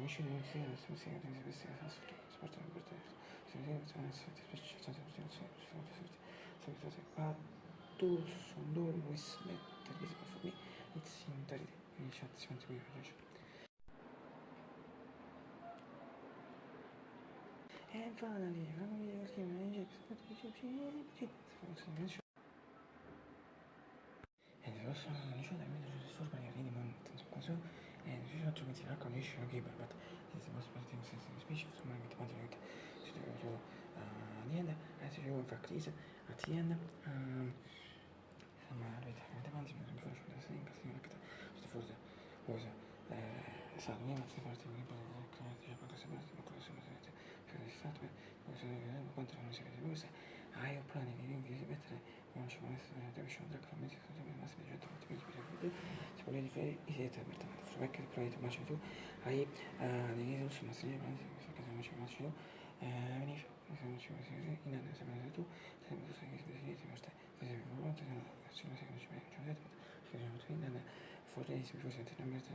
Michelle non si deve essere di questi ascolti, sport per te. Se deve essere specializzato in solito a tu sono Luis Better visible for me. It's in 30 in chat si want to be rich. And finally, e adesso non c'è nemmeno il suo sbagliare di momento cosa e non ci sono giochi da condition keeper but this is most part things in species so maybe the matter to do niente adesso io in fact is at the end insomma avete davanti mi sembra che sia in caso di forse cosa sa non è una parte di quando si parte ma cosa sono per il fatto cosa quanto non si vede cosa hai un piano di mettere non c'è mai stato una televisione da come si sta ma si vede tutto si vuole fare i siete apertamente sul vecchio progetto ma c'è tu hai dei risultati ma si vede che non c'è ma c'è veni se non ci vuole in anno se non tu se non sai che si vede per te se sei volontario se non sai che ci vede c'è detto se non in anno for days before se non mi c'è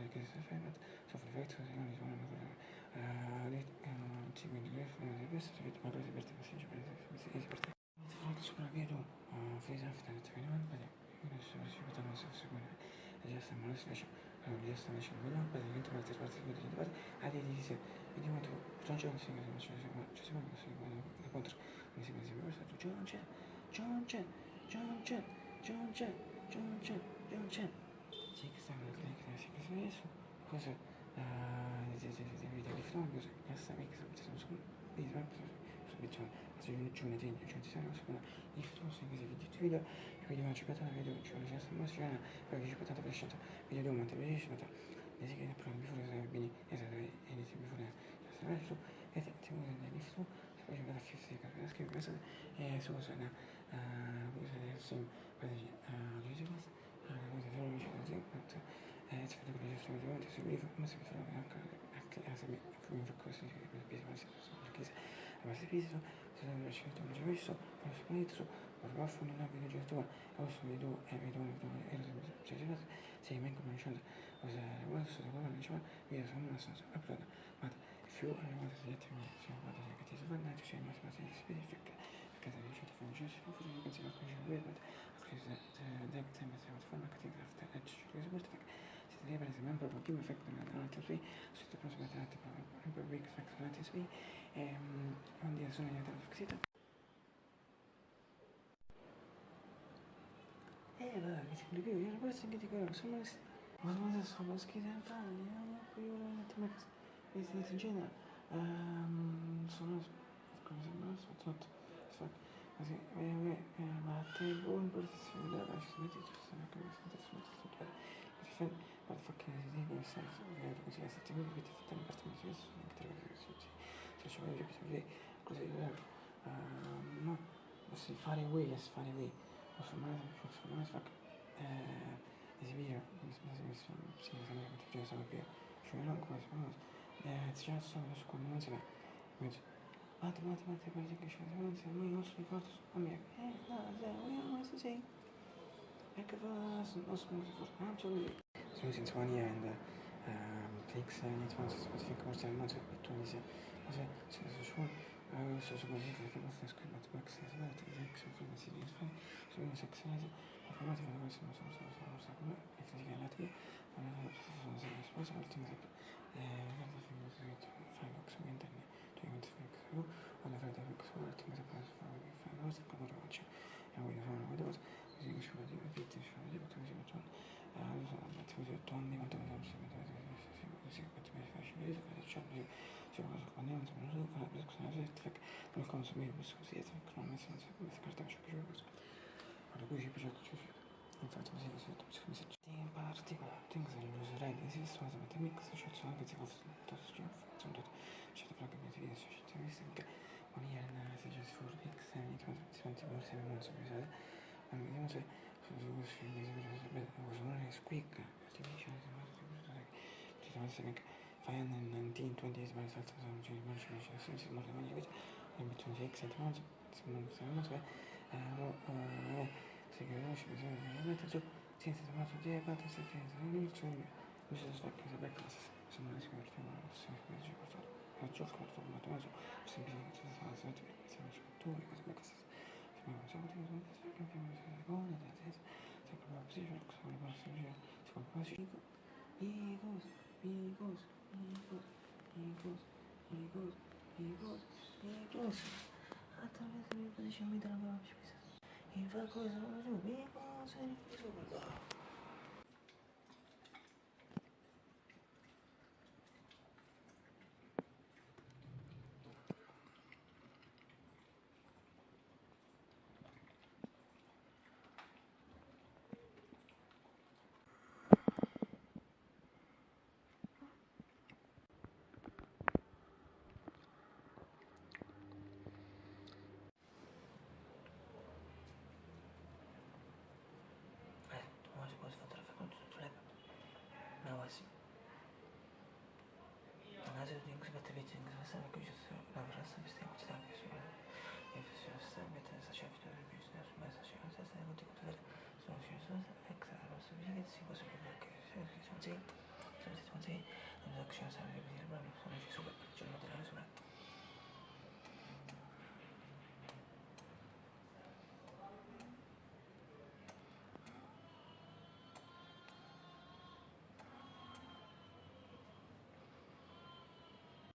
che si fa ma so for effect se non sono ci quindi questo si vede ma così per te si vede per te sopravvedo freeze after the 21 but si poteva essere sicuro e già stiamo alla specie già stiamo facendo vedere per il 20 parte alle dice vediamo tu non c'è un segno ci si vuole contro mi sembra di aver stato John Chen sì che sta nel click si è preso cosa di fronte così ya sta mi che sono Giunetini, ci sarà una il flusso che si vede video una cipata video ci vuole già emozione perché cipata per scelta video di un monte bellissimo e si chiede però before se bene esatto e inizia before sarà su e ti muove nel lift si può giocare a fissa che scrive questo e su cosa una cosa del sim per dire legibus cosa solo dice così si fa delle gestioni di si vede come si fa anche a se mi fa così perché ma si pisa se non riesci a mettere messo non si pensa ma fu una video gestione adesso vedo cioè se mi vengono dicendo cosa vuoi se vuoi diciamo io sono una senza upload ma if you are want to get me so what is it is one to say much specific because I usually find just for you can see what you will but because the time is out for marketing after edge is specific si deve per esempio un primo effetto nell'altro qui sotto prossima tratta per big effect nell'altro qui un dia sono andato a scritta va che si più io non posso che ti quello sono ma sono scritta andiamo qui ora un attimo in genere sono come se non so tutto così ma te buon per si vede la ci metti ci sono come se tutto così fa che si deve essere così la settimana che ti fa una parte di questo anche te ci vuole che così no si fare lì posso mai fa esibire si sembra che ti sono più cioè non come si fa it's just so su quando non si va mate perché che c'è non si non si ricorda a me no se sei ecco va non si for actually so since 1 year and takes 8 months specific course and months in Tunisia so schon so così che fa questa scuola di box è stata di ex from the city so in success informatica non so effettivamente la tua sono sposa ultima guarda film fai box internet tu hai fix una fai da fix ultima se poi fai cosa come faccio e voglio fare una cosa così che ci vado a vite ci vado a così ma così tonni quanto mi sono sì quanto mi facile c'è cosa quando non so non so fare cosa effettivamente non consumire questo così è non mi senso come carta ciò che cosa allora così per ciò che infatti mi si in particolare things that userei esistono se mix c'è anche se fosse sono c'è da fare che mi si c'è che ogni anno si c'è for x si sente per se non so cosa ma vediamo se sono le squeak ti dice ci sono se fai in 1920s ma salta sono ci sono si molto meglio in between 6 and months non so si che non ci bisogna mettere giù senza tomato di quanto si pensa non c'è bisogna fare che se becca sono le sue 맞아. 무슨 비행기 쳐서 와서 또 우리가 생각했어. 정말 저부터 그렇게 하면서 이거는 대해서 잠깐만 position 소리 봤으면 지금 다시 이곳 a través de mi posición mi trabajo y va cosa moi je pose fotografier comme tu l'as mais voici Another things but the things was a good la verdad sabes